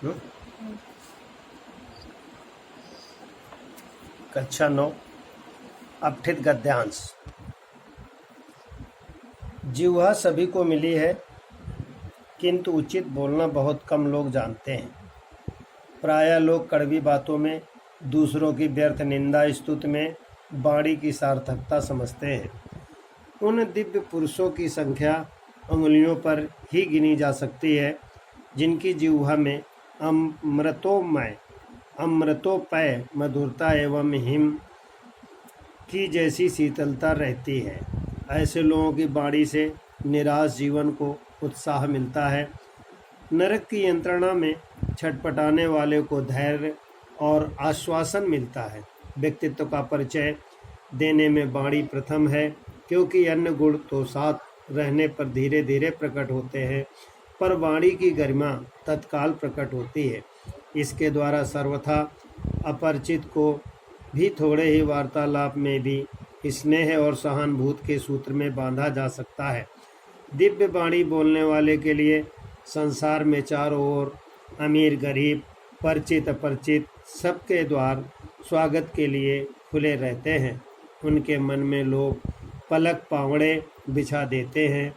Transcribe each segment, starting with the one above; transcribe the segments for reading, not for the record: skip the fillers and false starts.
हम्म? कक्षा 9 अपठित गद्यांश। जिह्वा सभी को मिली है, किंतु उचित बोलना बहुत कम लोग जानते हैं। प्रायः लोग कड़वी बातों में, दूसरों की व्यर्थ निंदा स्तुति में वाणी की सार्थकता समझते हैं। उन दिव्य पुरुषों की संख्या उंगलियों पर ही गिनी जा सकती है, जिनकी जिह्वा में अमृतोपय मधुरता एवं हिम की जैसी शीतलता रहती है। ऐसे लोगों की वाणी से निराश जीवन को उत्साह मिलता है। नरक की यंत्रणा में छटपटाने वाले को धैर्य और आश्वासन मिलता है। व्यक्तित्व का परिचय देने में वाणी प्रथम है, क्योंकि अन्य गुण तो साथ रहने पर धीरे धीरे प्रकट होते हैं, पर वाणी की गरिमा तत्काल प्रकट होती है। इसके द्वारा सर्वथा अपरिचित को भी थोड़े ही वार्तालाप में भी स्नेह और सहानुभूति के सूत्र में बांधा जा सकता है। दिव्य वाणी बोलने वाले के लिए संसार में चारों ओर अमीर गरीब, परिचित अपरिचित सबके द्वार स्वागत के लिए खुले रहते हैं। उनके मन में लोग पलक पावड़े बिछा देते हैं।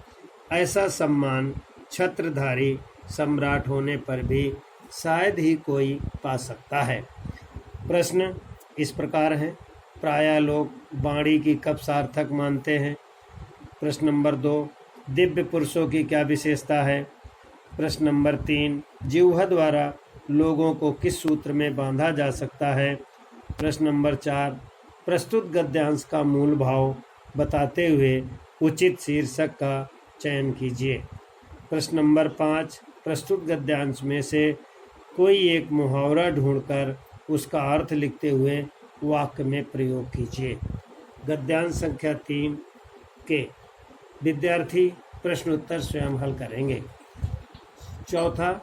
ऐसा सम्मान छत्रधारी सम्राट होने पर भी शायद ही कोई पा सकता है। प्रश्न इस प्रकार है, प्रायः लोग वाणी की कब सार्थक मानते हैं? प्रश्न नंबर 2, दिव्य पुरुषों की क्या विशेषता है? प्रश्न नंबर 3, जिह्वा द्वारा लोगों को किस सूत्र में बांधा जा सकता है? प्रश्न नंबर 4, प्रस्तुत गद्यांश का मूल भाव बताते हुए उचित शीर्षक का चयन कीजिए। प्रश्न नंबर 5, प्रस्तुत गद्यांश में से कोई एक मुहावरा ढूंढकर उसका अर्थ लिखते हुए वाक्य में प्रयोग कीजिए। गद्यांश संख्या 3 के विद्यार्थी प्रश्न उत्तर स्वयं हल करेंगे। चौथा,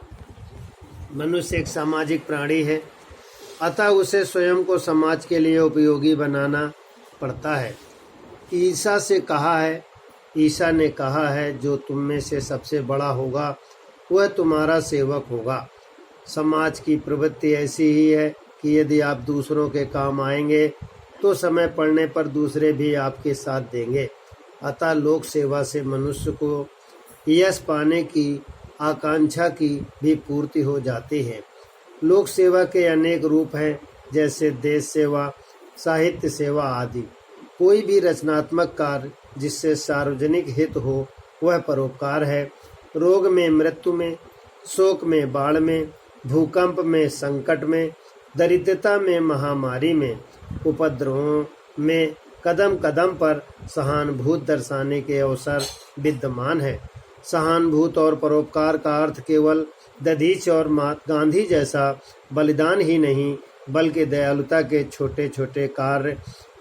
मनुष्य एक सामाजिक प्राणी है, अतः उसे स्वयं को समाज के लिए उपयोगी बनाना पड़ता है। ईसा ने कहा है, जो तुम में से सबसे बड़ा होगा वह तुम्हारा सेवक होगा। समाज की प्रवृत्ति ऐसी ही है कि यदि आप दूसरों के काम आएंगे तो समय पड़ने पर दूसरे भी आपके साथ देंगे। अतः लोक सेवा से मनुष्य को यश पाने की आकांक्षा की भी पूर्ति हो जाती है। लोक सेवा के अनेक रूप हैं, जैसे देश सेवा, साहित्य सेवा आदि। कोई भी रचनात्मक कार्य जिससे सार्वजनिक हित हो वह परोपकार है। रोग में, मृत्यु में, शोक में, बाढ़ में, भूकंप में, संकट में, दरिद्रता में, महामारी में, उपद्रवों में कदम कदम पर सहानुभूति दर्शाने के अवसर विद्यमान है। सहानुभूति और परोपकार का अर्थ केवल दधीच और गांधी जैसा बलिदान ही नहीं, बल्कि दयालुता के छोटे छोटे कार्य,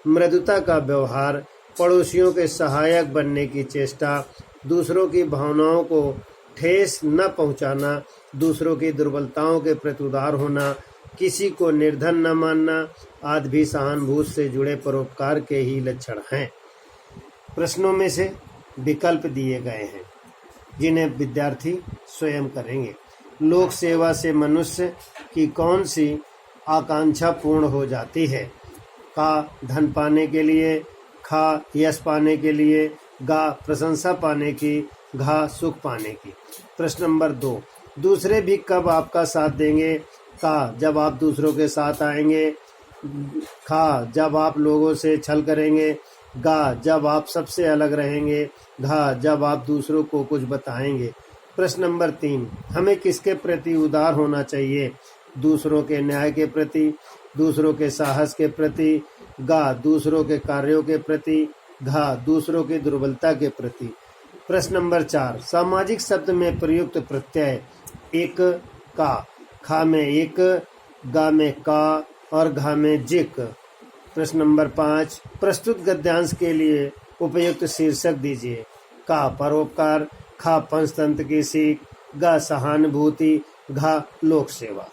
मृदुता का व्यवहार, पड़ोसियों के सहायक बनने की चेष्टा, दूसरों की भावनाओं को ठेस न पहुंचाना, दूसरों की दुर्बलताओं के प्रति उदार होना, किसी को निर्धन न मानना आदि भी सहानुभूति से जुड़े परोपकार के ही लक्षण हैं। प्रश्नों में से विकल्प दिए गए हैं, जिन्हें विद्यार्थी स्वयं करेंगे। लोक सेवा से मनुष्य की कौन सी आकांक्षा पूर्ण हो जाती है? का धन पाने के लिए, खा यश पाने के लिए, गा प्रशंसा पाने की, घा सुख पाने की। प्रश्न नंबर 2, दूसरे भी कब आपका साथ देंगे? का जब आप दूसरों के साथ आएंगे, खा जब आप लोगों से छल करेंगे, गा जब आप सबसे अलग रहेंगे, घा जब आप दूसरों को कुछ बताएंगे। प्रश्न नंबर 3, हमें किसके प्रति उदार होना चाहिए? दूसरों के न्याय के प्रति, दूसरों के साहस के प्रति, गा दूसरों के कार्यों के प्रति, घा दूसरों की दुर्बलता के प्रति। प्रश्न नंबर 4, सामाजिक शब्द में प्रयुक्त प्रत्यय एक का, खा में एक, गा में का और घा में जिक। प्रश्न नंबर 5, प्रस्तुत गद्यांश के लिए उपयुक्त शीर्षक दीजिए। का परोपकार, खा पंचतंत्र की सीख, गा सहानुभूति, घा लोक सेवा।